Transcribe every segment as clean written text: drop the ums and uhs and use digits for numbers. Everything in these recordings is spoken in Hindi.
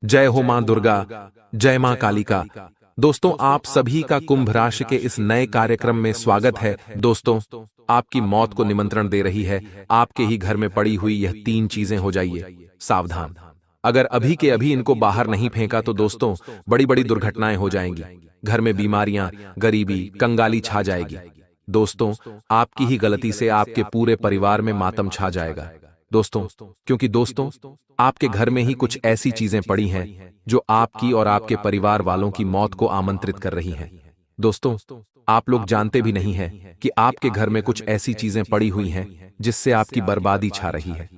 जय हो मां दुर्गा, जय मां कालिका। दोस्तों, आप सभी का कुंभ राशि के इस नए कार्यक्रम में स्वागत है। दोस्तों, आपकी मौत को निमंत्रण दे रही है आपके ही घर में पड़ी हुई यह 3 चीजें। हो जाइए सावधान। अगर अभी के अभी इनको बाहर नहीं फेंका तो दोस्तों बड़ी बड़ी दुर्घटनाएं हो जाएंगी। घर में बीमारियां, गरीबी, कंगाली छा जाएगी। दोस्तों, आपकी ही गलती से आपके पूरे परिवार में मातम छा जाएगा। दोस्तों, क्योंकि दोस्तों आपके घर में ही कुछ ऐसी चीजें पड़ी हैं जो आपकी और आपके परिवार वालों की मौत को आमंत्रित कर रही हैं। दोस्तों, आप लोग जानते भी नहीं हैं कि आपके घर में कुछ ऐसी चीजें पड़ी हुई हैं जिससे आपकी बर्बादी छा रही है।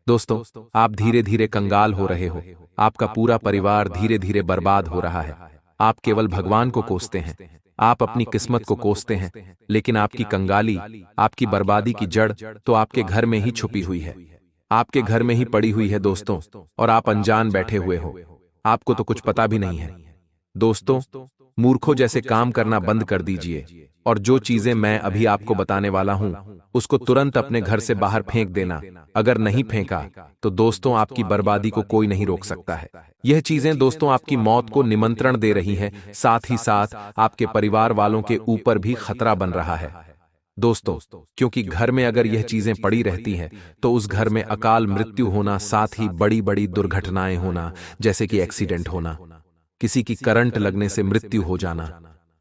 दोस्तों, आप धीरे धीरे कंगाल हो रहे हो। आपका पूरा परिवार धीरे धीरे बर्बाद हो रहा है। आप केवल भगवान को कोसते हैं, आप अपनी किस्मत को कोसते हैं, लेकिन आपकी कंगाली, आपकी बर्बादी की जड़ तो आपके घर में ही छुपी हुई है, आपके घर में ही पड़ी हुई है दोस्तों। और आप अनजान बैठे हुए हो, आपको तो कुछ पता भी नहीं है। दोस्तों, मूर्खों जैसे काम करना बंद कर दीजिए और जो चीजें मैं अभी आपको बताने वाला हूं उसको तुरंत अपने घर से बाहर फेंक देना। अगर नहीं फेंका तो दोस्तों आपकी बर्बादी को कोई नहीं रोक सकता है। यह चीजें दोस्तों आपकी मौत को निमंत्रण दे रही हैं, साथ ही साथ आपके परिवार वालों के ऊपर भी खतरा बन रहा है। दोस्तों, क्योंकि घर में अगर यह चीजें पड़ी रहती हैं तो उस घर में अकाल मृत्यु होना, साथ ही बड़ी बड़ी दुर्घटनाएं होना, जैसे कि एक्सीडेंट होना, किसी की करंट लगने से मृत्यु हो जाना,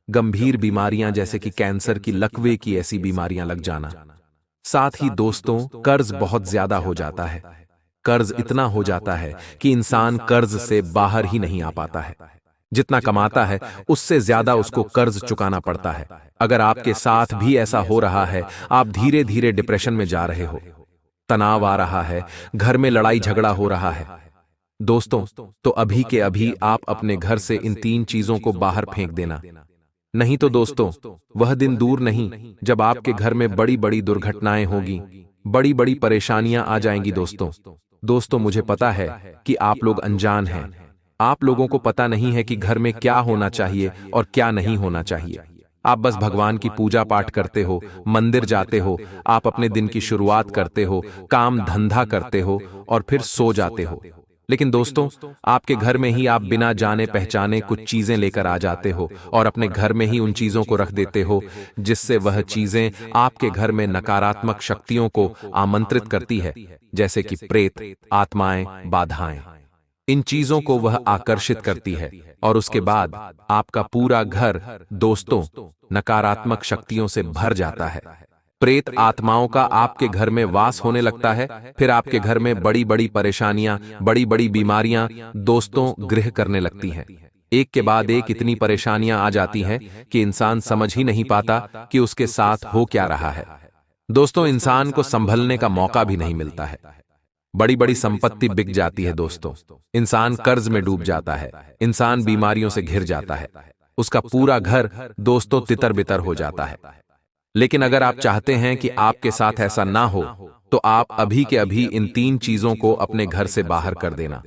गंभीर बीमारियां जैसे कि कैंसर की, लकवे की ऐसी बीमारियां लग जाना। साथ ही दोस्तों कर्ज बहुत ज्यादा हो जाता है। कर्ज इतना हो जाता है कि इंसान कर्ज से बाहर ही नहीं आ पाता है। जितना कमाता है उससे ज्यादा उसको कर्ज चुकाना पड़ता है। अगर आपके साथ भी ऐसा हो रहा है, आप धीरे धीरे डिप्रेशन में जा रहे हो, तनाव आ रहा है, घर में लड़ाई झगड़ा हो रहा है, दोस्तों तो अभी के अभी आप अपने घर से इन 3 चीजों को बाहर फेंक देना। नहीं तो दोस्तों वह दिन दूर नहीं जब आपके घर में बड़ी बड़ी दुर्घटनाएं होगी, बड़ी बड़ी परेशानियां आ जाएंगी। दोस्तों मुझे पता है कि आप लोग अनजान हैं। आप लोगों को पता नहीं है कि घर में क्या होना चाहिए और क्या नहीं होना चाहिए। आप बस भगवान की पूजा पाठ करते हो, मंदिर जाते हो, आप अपने दिन की शुरुआत करते हो, काम धंधा करते हो और फिर सो जाते हो। लेकिन दोस्तों आपके घर में ही आप बिना जाने पहचाने कुछ चीजें लेकर आ जाते हो और अपने घर में ही उन चीजों को रख देते हो, जिससे वह चीजें आपके घर में नकारात्मक शक्तियों को आमंत्रित करती है, जैसे कि प्रेत, आत्माएं, बाधाएं। इन चीजों को वह आकर्षित करती है और उसके बाद आपका पूरा घर दोस्तों नकारात्मक शक्तियों से भर जाता है। प्रेत आत्माओं का आपके घर में वास होने लगता है। फिर आपके घर में बड़ी बड़ी परेशानियां, बड़ी बड़ी बीमारियां दोस्तों गृह करने लगती हैं। एक के बाद एक इतनी परेशानियां आ जाती हैं कि इंसान समझ ही नहीं पाता कि उसके साथ हो क्या रहा है। दोस्तों, इंसान को संभलने का मौका भी नहीं मिलता है। बड़ी बड़ी संपत्ति बिक जाती है दोस्तों, इंसान कर्ज में डूब जाता है, इंसान बीमारियों से घिर जाता है, उसका पूरा घर दोस्तों तितर बितर हो जाता है। लेकिन अगर आप चाहते हैं कि आपके साथ ऐसा ना हो तो आप अभी के अभी इन 3 चीजों को अपने घर से बाहर कर देना,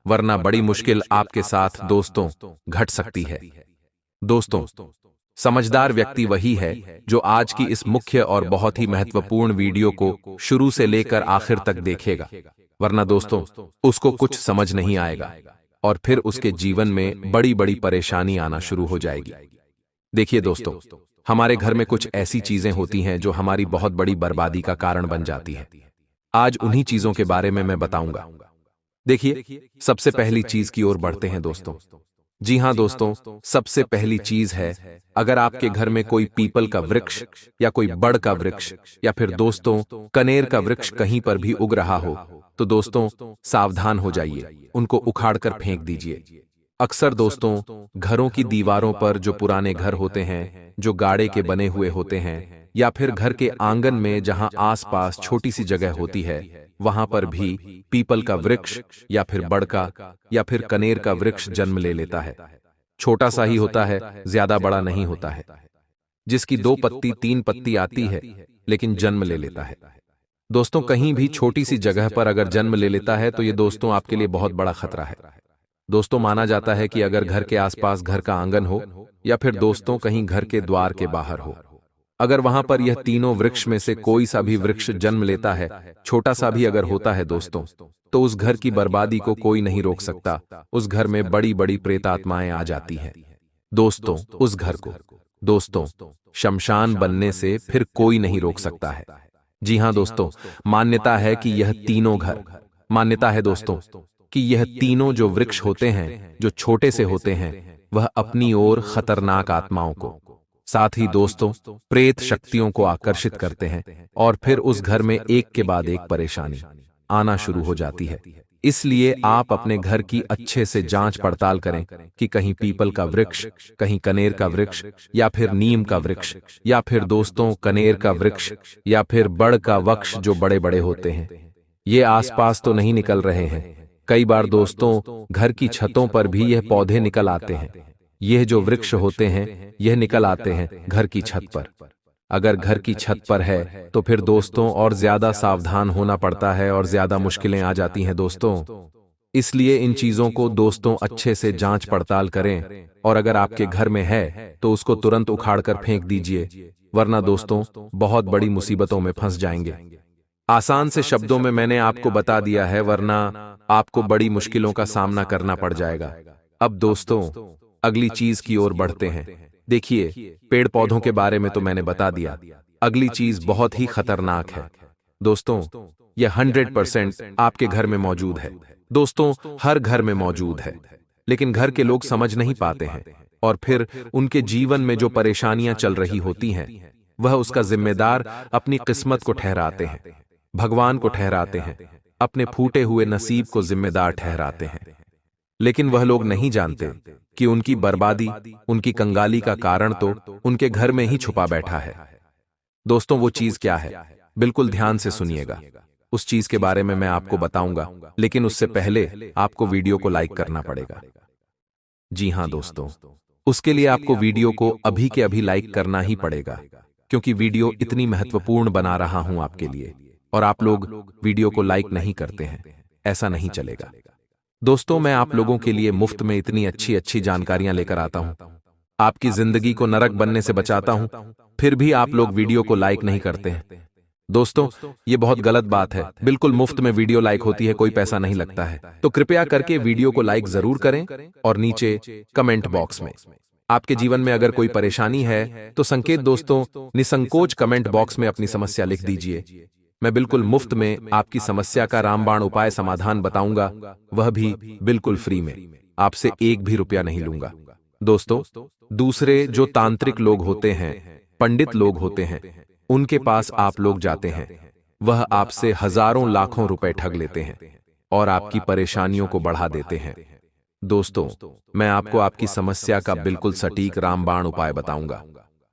वरना बड़ी मुश्किल आपके साथ दोस्तों घट सकती है। दोस्तों, समझदार व्यक्ति वही है जो आज की इस मुख्य और बहुत ही महत्वपूर्ण वीडियो को शुरू से लेकर आखिर तक देखेगा, वरना दोस्तों उसको कुछ समझ नहीं आएगा और फिर उसके जीवन में बड़ी बड़ी परेशानी आना शुरू हो जाएगी। देखिए दोस्तों, हमारे घर में कुछ ऐसी चीजें होती हैं जो हमारी बहुत बड़ी बर्बादी का कारण बन जाती हैं। आज उन्हीं चीजों के बारे में मैं बताऊंगा। देखिए, सबसे पहली चीज की ओर बढ़ते हैं दोस्तों। जी हां दोस्तों, सबसे पहली चीज है, अगर आपके घर में कोई पीपल का वृक्ष या कोई बड़ का वृक्ष या फिर दोस्तों कनेर का वृक्ष कहीं पर भी उग रहा हो तो दोस्तों सावधान हो जाइए, उनको उखाड़कर फेंक दीजिए। अक्सर दोस्तों घरों की दीवारों पर जो पुराने घर होते हैं, जो गाड़े के बने हुए होते हैं, या फिर घर के आंगन में जहां आसपास छोटी सी जगह होती है, वहां पर भी पीपल का वृक्ष या फिर बड़ का या फिर कनेर का वृक्ष जन्म ले लेता है। छोटा सा ही होता है, ज्यादा बड़ा नहीं होता है, जिसकी 2 पत्ती 3 पत्ती आती है, लेकिन जन्म ले लेता है। दोस्तों, कहीं भी छोटी सी जगह पर अगर जन्म ले लेता है तो ये दोस्तों आपके लिए बहुत बड़ा खतरा है। दोस्तों, माना जाता है कि अगर घर के आसपास घर का आंगन हो या फिर दोस्तों कहीं घर के द्वार के बाहर हो अगर वहां पर यह तीनों वृक्ष में से कोई सा भी वृक्ष जन्म लेता है, छोटा सा भी अगर होता है दोस्तों, तो उस घर की बर्बादी को कोई नहीं रोक सकता। उस घर में बड़ी बड़ी प्रेतात्माएं आ जाती हैं दोस्तों। उस घर को दोस्तों शमशान बनने से फिर कोई नहीं रोक सकता है। जी हां दोस्तों, मान्यता है कि यह तीनों घर, मान्यता है दोस्तों कि यह तीनों जो वृक्ष होते हैं, जो छोटे से होते हैं, वह अपनी ओर खतरनाक आत्माओं को, साथ ही दोस्तों प्रेत शक्तियों को आकर्षित करते हैं, और फिर उस घर में एक के बाद एक परेशानी आना शुरू हो जाती है। इसलिए आप अपने घर की अच्छे से जांच पड़ताल करें कि कहीं पीपल का वृक्ष, कहीं कनेर का वृक्ष, या फिर नीम का वृक्ष, या फिर दोस्तों कनेर का वृक्ष, या फिर बड़ का वृक्ष जो बड़े बड़े होते हैं, ये आसपास तो नहीं निकल रहे हैं। कई बार दोस्तों घर की छतों पर भी यह पौधे निकल आते हैं। यह जो वृक्ष होते हैं यह निकल आते हैं घर की छत पर। अगर घर की छत पर है तो फिर दोस्तों और ज्यादा सावधान होना पड़ता है और ज्यादा मुश्किलें आ जाती हैं दोस्तों। इसलिए इन चीजों को दोस्तों अच्छे से जांच पड़ताल करें, और अगर आपके घर में है तो उसको तुरंत उखाड़कर फेंक दीजिए, वरना दोस्तों बहुत बड़ी मुसीबतों में फंस जाएंगे। आसान से शब्दों में मैंने आपको बता दिया है, वरना आपको बड़ी मुश्किलों का सामना करना पड़ जाएगा। अब दोस्तों अगली चीज की ओर बढ़ते हैं। देखिए, पेड़ पौधों के बारे में तो मैंने बता दिया, अगली चीज बहुत ही खतरनाक है दोस्तों। यह 100% आपके घर में मौजूद है दोस्तों, हर घर में मौजूद है, लेकिन घर के लोग समझ नहीं पाते हैं, और फिर उनके जीवन में जो परेशानियां चल रही होती हैं, वह उसका जिम्मेदार अपनी किस्मत को ठहराते हैं, भगवान को ठहराते हैं, अपने फूटे हुए नसीब को जिम्मेदार ठहराते हैं। लेकिन वह लोग नहीं जानते कि उनकी बर्बादी, उनकी कंगाली का कारण तो उनके घर में ही छुपा बैठा है। दोस्तों वो चीज क्या है, बिल्कुल ध्यान से सुनिएगा। उस चीज के बारे में मैं आपको बताऊंगा, लेकिन उससे पहले आपको वीडियो को लाइक करना पड़ेगा। जी हां दोस्तों, उसके लिए आपको वीडियो को अभी के अभी लाइक करना ही पड़ेगा, क्योंकि वीडियो इतनी महत्वपूर्ण बना रहा हूं आपके लिए, और आप लोग वीडियो को लाइक नहीं करते हैं, ऐसा नहीं चलेगा। दोस्तों मैं आप लोगों के लिए मुफ्त में इतनी अच्छी अच्छी जानकारियां लेकर आता हूं, आपकी जिंदगी को नरक बनने से बचाता हूं, फिर भी आप लोग वीडियो को लाइक नहीं करते हैं। दोस्तों ये बहुत गलत बात है। बिल्कुल मुफ्त में वीडियो लाइक होती है, कोई पैसा नहीं लगता है, तो कृपया करके वीडियो को लाइक जरूर करें, और नीचे कमेंट बॉक्स में आपके जीवन में अगर कोई परेशानी है तो संकेत दोस्तों निसंकोच कमेंट बॉक्स में अपनी समस्या लिख दीजिए। मैं बिल्कुल मुफ्त में आपकी समस्या का रामबाण उपाय समाधान बताऊंगा, वह भी बिल्कुल फ्री में, आपसे एक भी रुपया नहीं लूंगा। दोस्तों दूसरे जो तांत्रिक लोग होते हैं, पंडित लोग होते हैं, उनके पास आप लोग जाते हैं, वह आपसे हजारों लाखों रुपए ठग लेते हैं और आपकी परेशानियों को बढ़ा देते हैं। दोस्तों मैं आपको आपकी समस्या का बिल्कुल सटीक रामबाण उपाय बताऊंगा,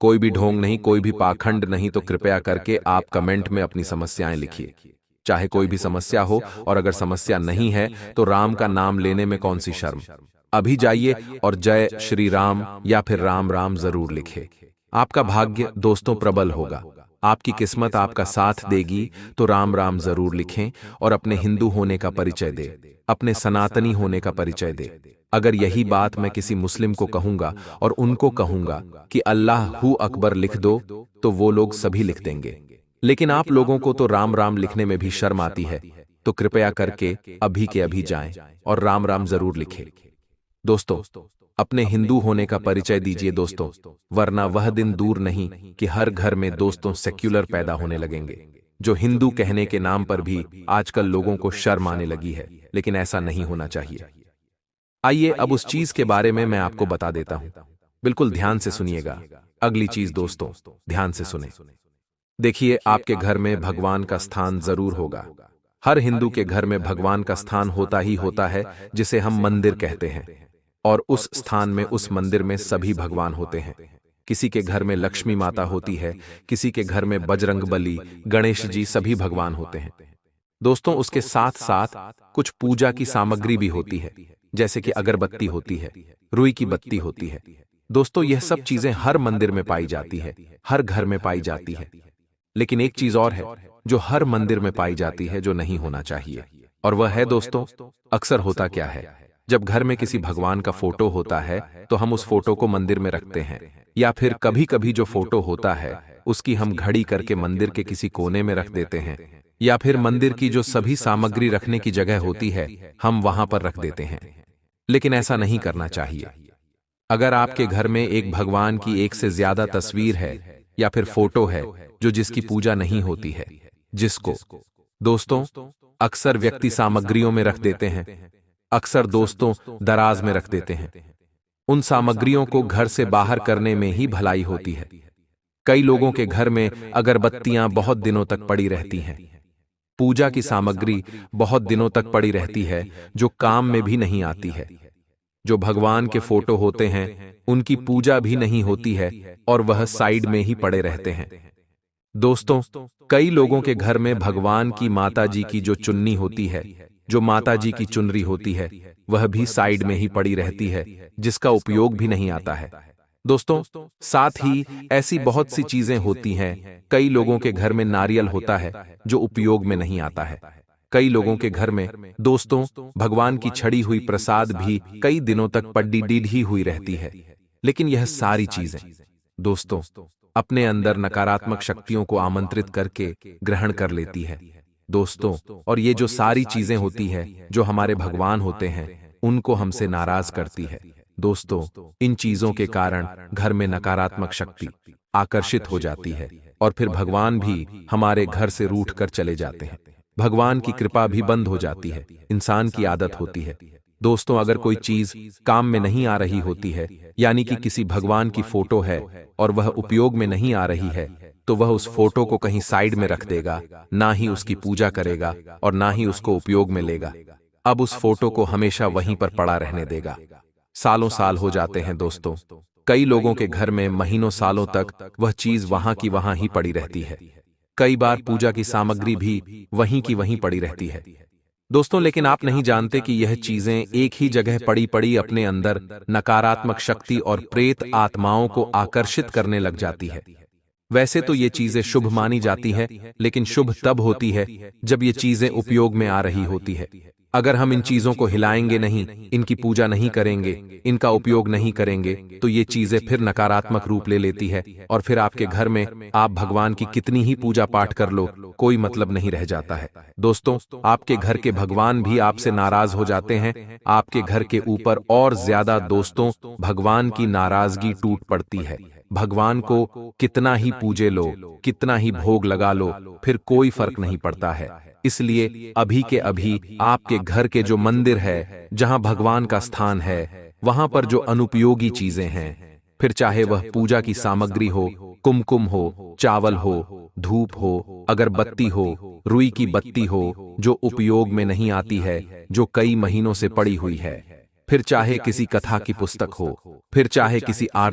कोई भी ढोंग नहीं, कोई भी पाखंड नहीं। तो कृपया करके आप कमेंट में अपनी समस्याएं लिखिए, चाहे कोई भी समस्या हो, और अगर समस्या नहीं है तो राम का नाम लेने में कौन सी शर्म। अभी जाइए और जय श्री राम या फिर राम राम जरूर लिखे। आपका भाग्य दोस्तों प्रबल होगा, आपकी किस्मत आपका साथ देगी, तो राम राम जरूर लिखें और अपने हिंदू होने का परिचय दे, अपने सनातनी होने का परिचय दे। अगर यही बात मैं किसी मुस्लिम को कहूंगा और उनको कहूंगा कि अल्लाह हू अकबर लिख दो, तो वो लोग सभी लिख देंगे, लेकिन आप लोगों को तो राम राम लिखने में भी शर्म आती है, तो कृपया करके अभी के अभी जाएं और राम राम जरूर लिखें। दोस्तों अपने हिंदू होने का परिचय दीजिए दोस्तों, वरना वह दिन दूर नहीं कि हर घर में दोस्तों सेक्युलर पैदा होने लगेंगे, जो हिंदू कहने के नाम पर भी आजकल लोगों को शर्म आने लगी है, लेकिन ऐसा नहीं होना चाहिए। आइए अब उस चीज के बारे में मैं आपको बता देता हूं, बिल्कुल ध्यान से सुनिएगा। अगली चीज दोस्तों ध्यान से सुने। देखिए आपके घर में भगवान का स्थान जरूर होगा, हर हिंदू के घर में भगवान का स्थान होता ही होता है, जिसे हम मंदिर कहते हैं, और उस स्थान में, उस मंदिर में सभी भगवान होते हैं। किसी के घर में लक्ष्मी माता होती है, किसी के घर में बजरंगबली, गणेश जी, सभी भगवान होते हैं। दोस्तों उसके साथ साथ कुछ पूजा की सामग्री भी होती है, जैसे कि अगरबत्ती होती है, रुई की बत्ती होती है। दोस्तों यह सब चीजें हर मंदिर में पाई जाती है, हर घर में पाई जाती है, लेकिन एक चीज और है जो हर मंदिर में पाई जाती है, जो नहीं होना चाहिए, और वह है दोस्तों, अक्सर होता क्या है, जब घर में किसी भगवान का फोटो होता है तो हम उस फोटो को मंदिर में रखते हैं, या फिर कभी कभी जो फोटो होता है उसकी हम घड़ी करके मंदिर के किसी कोने में रख देते हैं, या फिर मंदिर की जो सभी सामग्री रखने की जगह होती है हम वहां पर रख देते हैं। लेकिन ऐसा नहीं करना चाहिए। अगर आपके घर में एक भगवान की एक से ज्यादा तस्वीर है या फिर फोटो है जो जिसकी पूजा नहीं होती है, जिसको दोस्तों अक्सर व्यक्ति सामग्रियों में रख देते हैं, अक्सर दोस्तों दराज में रख देते हैं, उन सामग्रियों को घर से बाहर करने में ही भलाई होती है। कई लोगों के घर में अगरबत्तियां बहुत दिनों तक पड़ी रहती हैं, पूजा की सामग्री बहुत दिनों तक पड़ी रहती है जो काम में भी नहीं आती है। जो भगवान के फोटो होते हैं उनकी पूजा भी नहीं होती है और वह साइड में ही पड़े रहते हैं। दोस्तों, कई लोगों के घर में भगवान की माता जी की जो चुन्नी होती है, जो माता जी की चुनरी होती है, वह भी साइड में ही पड़ी रहती है, जिसका उपयोग भी नहीं आता है। दोस्तों, साथ ही ऐसी बहुत सी चीजें होती हैं। कई लोगों के घर में नारियल होता है जो उपयोग में नहीं आता है। कई लोगों के घर में दोस्तों भगवान की छड़ी हुई प्रसाद भी कई दिनों तक पड़ी डीढ़ी हुई रहती है। लेकिन यह सारी चीजें दोस्तों अपने अंदर नकारात्मक शक्तियों को आमंत्रित करके ग्रहण कर लेती है। दोस्तों, और ये जो सारी चीजें होती है जो हमारे भगवान होते हैं उनको हमसे नाराज करती है। दोस्तों, इन चीजों के कारण घर में नकारात्मक शक्ति आकर्षित हो जाती है और फिर भगवान भी हमारे घर से रूठ कर चले जाते हैं। भगवान की कृपा भी बंद हो जाती है। इंसान की आदत होती है दोस्तों, अगर कोई चीज काम में नहीं आ रही होती है, यानी कि किसी भगवान की फोटो है और वह उपयोग में नहीं आ रही है, तो वह उस फोटो को कहीं साइड में रख देगा, ना ही उसकी पूजा करेगा और ना ही उसको उपयोग में लेगा। अब उस फोटो को हमेशा वहीं पर पड़ा रहने देगा। सालों साल हो जाते हैं दोस्तों, कई लोगों के घर में महीनों सालों तक वह चीज वहां की वहां ही पड़ी रहती है। कई बार पूजा की सामग्री भी वहीं की वहीं पड़ी रहती है दोस्तों, लेकिन आप नहीं जानते कि यह चीजें एक ही जगह पड़ी पड़ी अपने अंदर नकारात्मक शक्ति और प्रेत आत्माओं को आकर्षित करने लग जाती है। वैसे तो ये चीजें शुभ मानी जाती है, लेकिन शुभ तब होती है जब ये चीजें उपयोग में आ रही होती है। अगर हम इन चीजों को हिलाएंगे नहीं, इनकी पूजा नहीं करेंगे, इनका उपयोग नहीं करेंगे, तो ये चीजें फिर नकारात्मक रूप ले लेती है और फिर आपके घर में आप भगवान की कितनी ही पूजा पाठ कर लो, कोई मतलब नहीं रह जाता है। दोस्तों, आपके घर के भगवान भी आपसे नाराज हो जाते हैं। आपके घर के ऊपर और ज्यादा दोस्तों भगवान की नाराजगी टूट पड़ती है। भगवान को कितना ही पूजे लो, कितना ही भोग लगा लो, फिर कोई फर्क नहीं पड़ता है। इसलिए अभी के अभी आपके घर के जो मंदिर है, जहां भगवान का स्थान है, वहां पर जो अनुपयोगी चीजें हैं, फिर चाहे वह पूजा की सामग्री हो, कुमकुम हो, चावल हो, धूप हो, अगरबत्ती हो, रुई की बत्ती हो, जो उपयोग में नहीं आती है, जो कई महीनों से पड़ी हुई है, फिर चाहे किसी कथा की पुस्तक हो, फिर चाहे किसी आरती